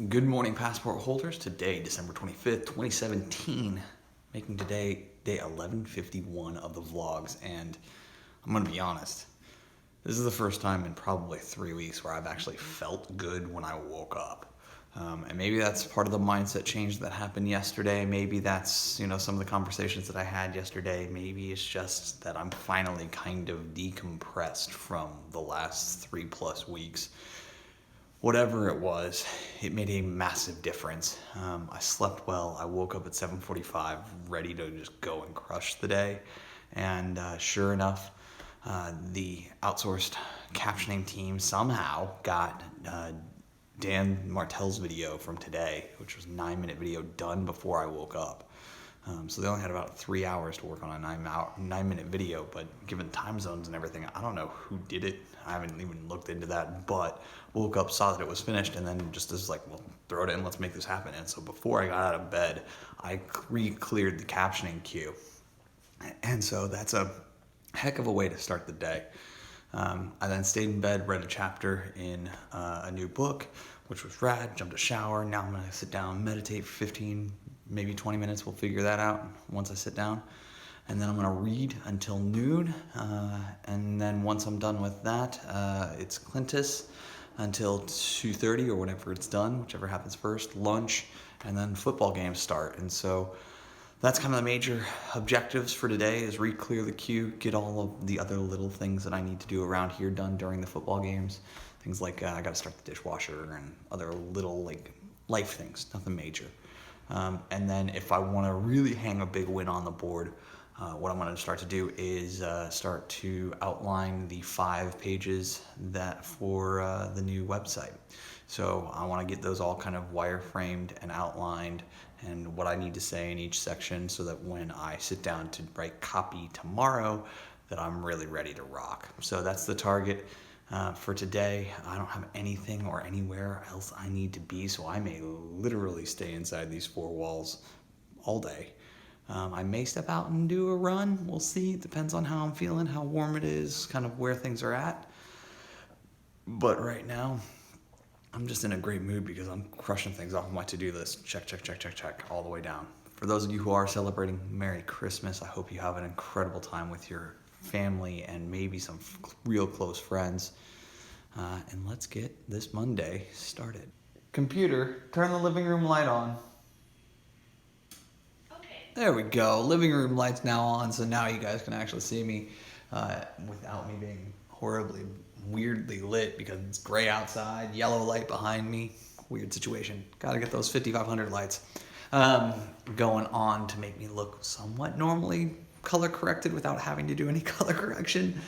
Good morning, passport holders. Today, December 25th, 2017, making today day 1151 of the vlogs. And I'm going to be honest, this is the first time in probably 3 weeks where I've actually felt good when I woke up. And maybe that's part of the mindset change that happened yesterday. Maybe that's, some of the conversations that I had yesterday. Maybe it's just that I'm finally kind of decompressed from the last 3+ weeks. Whatever it was, it made a massive difference. I slept well. I woke up at 7:45, ready to just go and crush the day. And sure enough, the outsourced captioning team somehow got Dan Martell's video from today, which was a 9-minute video, done before I woke up. So they only had about 3 hours to work on a 9-minute video, but given time zones and everything, I don't know who did it. I haven't even looked into that, but woke up, saw that it was finished, and then just was like, well, throw it in, let's make this happen. And so before I got out of bed, I re-cleared the captioning queue. And so that's a heck of a way to start the day. I then stayed in bed, read a chapter in a new book, which was rad, jumped a shower. Now I'm gonna sit down, meditate for 15, maybe 20 minutes. We'll figure that out once I sit down. And then I'm gonna read until noon. And then once I'm done with that, it's Clintus until 2:30 or whenever it's done, whichever happens first, lunch, and then football games start. And so that's kind of the major objectives for today, is re-clear the queue, get all of the other little things that I need to do around here done during the football games. Things like I got to start the dishwasher and other little life things, nothing major. And then if I want to really hang a big win on the board, what I'm going to start to do is start to outline the 5 pages that for the new website. So I want to get those all kind of wireframed and outlined, and what I need to say in each section, so that when I sit down to write copy tomorrow, that I'm really ready to rock. So that's the target for today. I don't have anything or anywhere else I need to be, so I may literally stay inside these 4 walls all day. I may step out and do a run. We'll see. It depends on how I'm feeling, how warm it is, kind of where things are at. But right now, I'm just in a great mood because I'm crushing things off my to-do list. Check, check, check, check, check, all the way down. For those of you who are celebrating Merry Christmas, I hope you have an incredible time with your family and maybe some real close friends. And let's get this Monday started. Computer, turn the living room light on. There we go. Living room light's now on, so now you guys can actually see me without me being horribly, weirdly lit because it's gray outside, yellow light behind me. Weird situation. Gotta get those 5500 lights going on to make me look somewhat normally color corrected without having to do any color correction.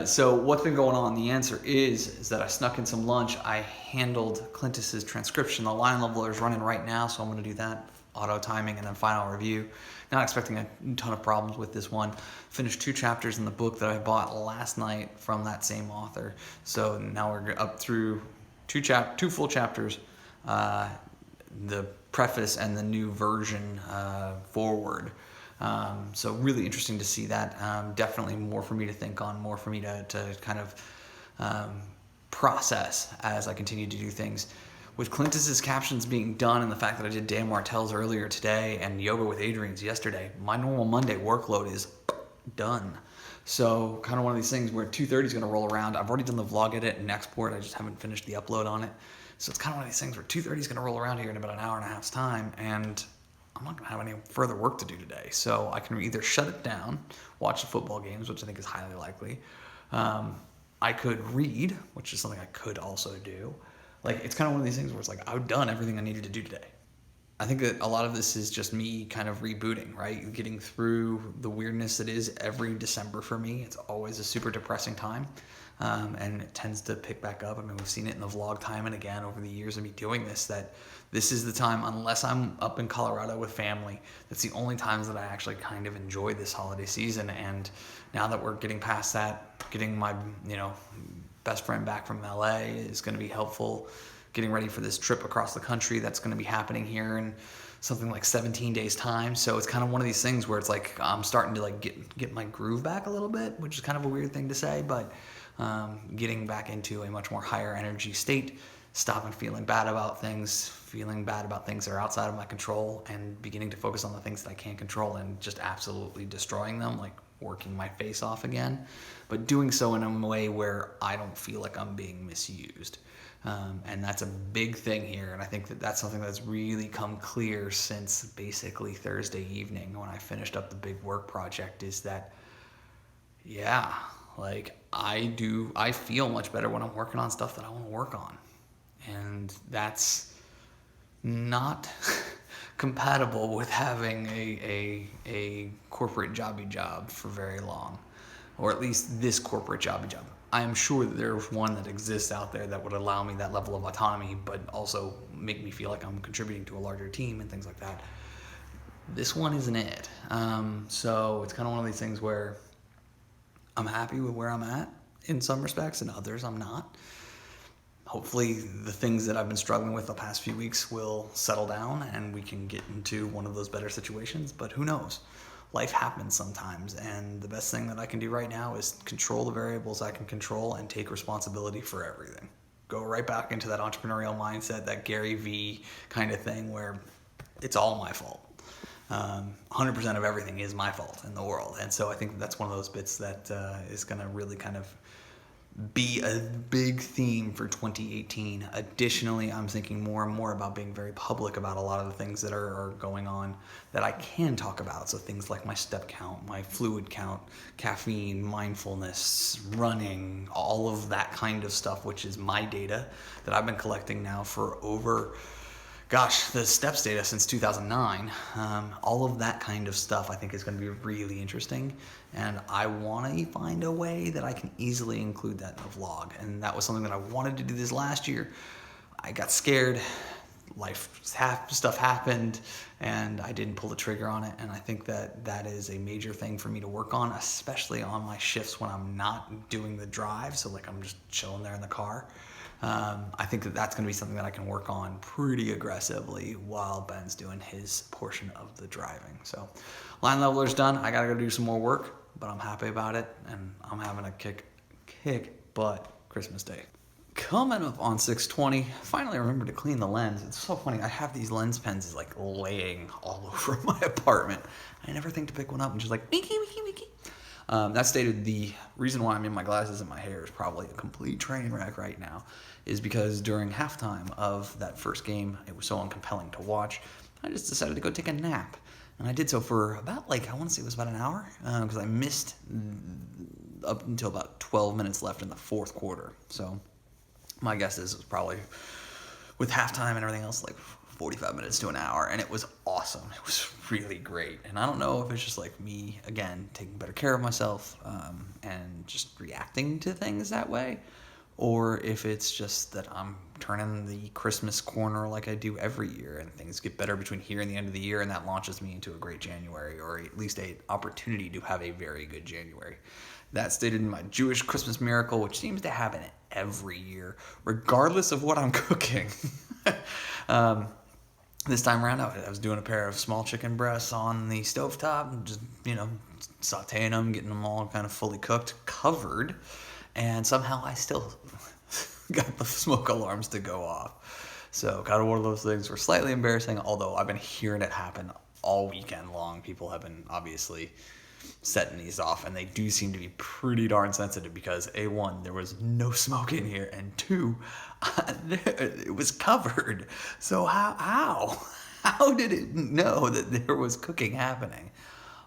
So what's been going on? The answer is that I snuck in some lunch. I handled Clintus's transcription. The line leveler is running right now, so I'm going to do that. Auto timing and then final review. Not expecting a ton of problems with this one. Finished 2 chapters in the book that I bought last night from that same author. So now we're up through 2 full chapters, the preface and the new version forward. So really interesting to see that. Definitely more for me to think on, more for me to kind of process as I continue to do things. With Clintus's captions being done and the fact that I did Dan Martell's earlier today and Yoga with Adrian's yesterday, my normal Monday workload is done. So kind of one of these things where 2:30 is going to roll around. I've already done the vlog edit and export. I just haven't finished the upload on it. So it's kind of one of these things where 2:30 is going to roll around here in about an hour and a half's time, and I'm not going to have any further work to do today. So I can either shut it down, watch the football games, which I think is highly likely. I could read, which is something I could also do. It's kind of one of these things where it's like, I've done everything I needed to do today. I think that a lot of this is just me kind of rebooting, right? Getting through the weirdness that is every December for me. It's always a super depressing time, and it tends to pick back up. I mean, we've seen it in the vlog time and again over the years of me doing this, that this is the time, unless I'm up in Colorado with family, that's the only times that I actually kind of enjoy this holiday season. And now that we're getting past that, getting my, best friend back from LA is going to be helpful. Getting ready for this trip across the country that's going to be happening here in something like 17 days time. So it's kind of one of these things where it's like I'm starting to get my groove back a little bit, which is kind of a weird thing to say, but getting back into a much more higher energy state stopping feeling bad about things that are outside of my control, and beginning to focus on the things that I can control and just absolutely destroying them, like working my face off again, but doing so in a way where I don't feel like I'm being misused. And that's a big thing here, and I think that that's something that's really come clear since basically Thursday evening when I finished up the big work project, is that, yeah, like I feel much better when I'm working on stuff that I want to work on. And that's not compatible with having a corporate jobby job for very long, or at least this corporate jobby job. I am sure that there's one that exists out there that would allow me that level of autonomy, but also make me feel like I'm contributing to a larger team and things like that. This one isn't it. So it's kind of one of these things where I'm happy with where I'm at in some respects, and others I'm not. Hopefully the things that I've been struggling with the past few weeks will settle down and we can get into one of those better situations, but who knows? Life happens sometimes, and the best thing that I can do right now is control the variables I can control and take responsibility for everything. Go right back into that entrepreneurial mindset, that Gary V kind of thing where it's all my fault. 100% of everything is my fault in the world. And so I think that's one of those bits that is going to really kind of be a big theme for 2018. Additionally, I'm thinking more and more about being very public about a lot of the things that are going on that I can talk about. So things like my step count, my fluid count, caffeine, mindfulness, running, all of that kind of stuff, which is my data that I've been collecting now for over, the steps data since 2009. All of that kind of stuff I think is going to be really interesting, and I want to find a way that I can easily include that in a vlog. And that was something that I wanted to do this last year. I got scared, stuff happened, and I didn't pull the trigger on it. And I think that that is a major thing for me to work on, especially on my shifts when I'm not doing the drive, so like I'm just chilling there in the car. I think that that's going to be something that I can work on pretty aggressively while Ben's doing his portion of the driving. So line leveler's done. I got to go do some more work, but I'm happy about it, and I'm having a kick butt Christmas Day. Coming up on 6/20, finally remembered to clean the lens. It's so funny. I have these lens pens like laying all over my apartment. I never think to pick one up and just like, wiki. That stated, the reason why I'm in my glasses and my hair is probably a complete train wreck right now is because during halftime of that first game, it was so uncompelling to watch, I just decided to go take a nap. And I did so for about, I want to say it was about an hour, because I missed up until about 12 minutes left in the fourth quarter. So my guess is it was probably, with halftime and everything else, 45 minutes to an hour, and it was awesome. It was really great. And I don't know if it's just like me, again, taking better care of myself and just reacting to things that way, or if it's just that I'm turning the Christmas corner like I do every year, and things get better between here and the end of the year, and that launches me into a great January, or at least an opportunity to have a very good January. That's stated in my Jewish Christmas miracle, which seems to happen every year, regardless of what I'm cooking. This time around, I was doing a pair of small chicken breasts on the stovetop, and just, sauteing them, getting them all kind of fully cooked, covered, and somehow I still got the smoke alarms to go off. So kind of one of those things were slightly embarrassing, although I've been hearing it happen all weekend long. People have been obviously setting these off, and they do seem to be pretty darn sensitive because A1, there was no smoke in here, and 2, it was covered. So how did it know that there was cooking happening?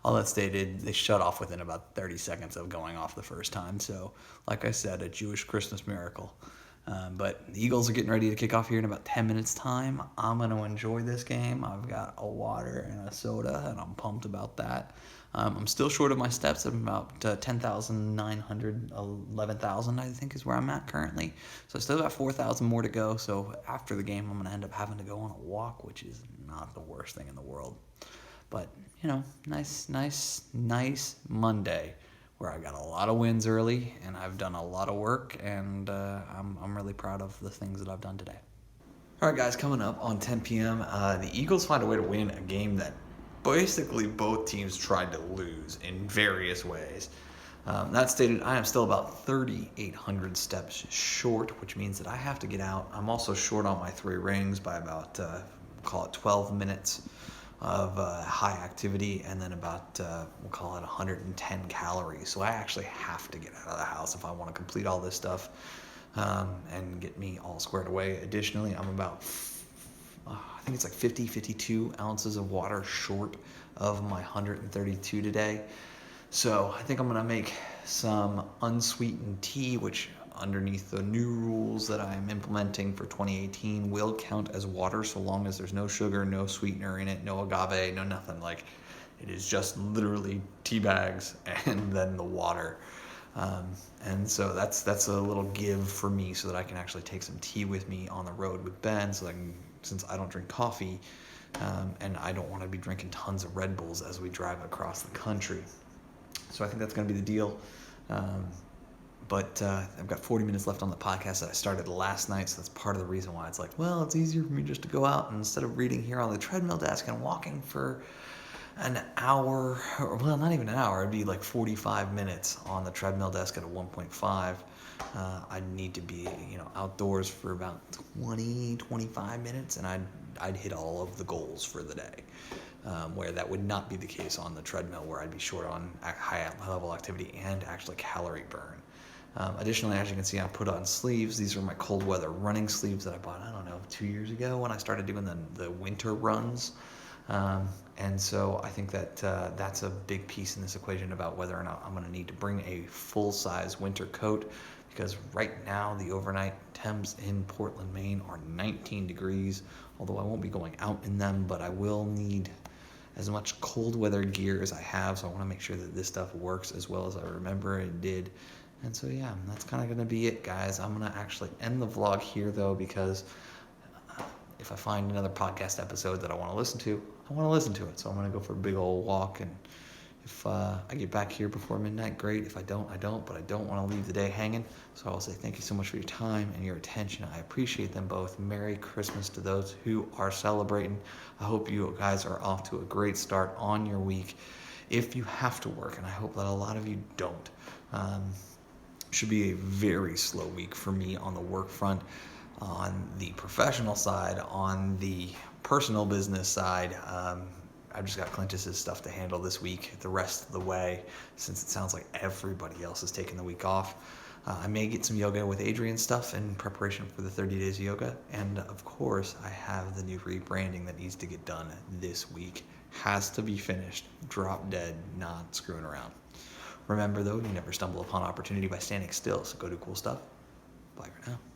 All that stated, they shut off within about 30 seconds of going off the first time. So like I said, a Jewish Christmas miracle. But the Eagles are getting ready to kick off here in about 10 minutes time. I'm going to enjoy this game. I've got a water and a soda, and I'm pumped about that. I'm still short of my steps. I'm about 10,900, 11,000, I think is where I'm at currently. So I still got 4,000 more to go. So after the game, I'm going to end up having to go on a walk, which is not the worst thing in the world. But, nice Monday where I got a lot of wins early, and I've done a lot of work, and I'm really proud of the things that I've done today. All right, guys, coming up on 10 p.m., the Eagles find a way to win a game that basically both teams tried to lose in various ways. That stated, I am still about 3,800 steps short, which means that I have to get out. I'm also short on my 3 rings by about, call it 12 minutes of high activity, and then about, we'll call it 110 calories. So I actually have to get out of the house if I want to complete all this stuff and get me all squared away. Additionally, I'm about, I think it's like 50, 52 ounces of water short of my 132 today. So I think I'm gonna make some unsweetened tea, which underneath the new rules that I'm implementing for 2018 will count as water so long as there's no sugar, no sweetener in it, no agave, no nothing. Like, it is just literally tea bags and then the water. And so that's a little give for me so that I can actually take some tea with me on the road with Ben, so since I don't drink coffee, and I don't want to be drinking tons of Red Bulls as we drive across the country. So I think that's going to be the deal. But I've got 40 minutes left on the podcast that I started last night, so that's part of the reason why it's like, well, it's easier for me just to go out and instead of reading here on the treadmill desk and walking for an hour, or well, not even an hour, it'd be like 45 minutes on the treadmill desk at a 1.5. I'd need to be, outdoors for about 20, 25 minutes, and I'd hit all of the goals for the day. Where that would not be the case on the treadmill, where I'd be short on high level activity and actually calorie burn. Additionally, as you can see, I put on sleeves. These are my cold weather running sleeves that I bought, 2 years ago when I started doing the winter runs. And so I think that that's a big piece in this equation about whether or not I'm going to need to bring a full-size winter coat, because right now the overnight temps in Portland, Maine are 19 degrees, although I won't be going out in them, but I will need as much cold weather gear as I have, so I want to make sure that this stuff works as well as I remember it did. And so yeah, that's kind of going to be it, guys. I'm going to actually end the vlog here, though, because if I find another podcast episode that I want to listen to, I want to listen to it. So I'm going to go for a big old walk, and if I get back here before midnight, great. If I don't, I don't, but I don't want to leave the day hanging. So I'll say thank you so much for your time and your attention. I appreciate them both. Merry Christmas to those who are celebrating. I hope you guys are off to a great start on your week. If you have to work, and I hope that a lot of you don't, should be a very slow week for me on the work front. On the professional side, on the personal business side, I've just got Clintus's stuff to handle this week the rest of the way, since it sounds like everybody else is taking the week off. I may get some yoga with Adrian stuff in preparation for the 30 days of yoga. And of course, I have the new rebranding that needs to get done this week. Has to be finished. Drop dead, not screwing around. Remember, though, you never stumble upon opportunity by standing still, so go do cool stuff. Bye for now.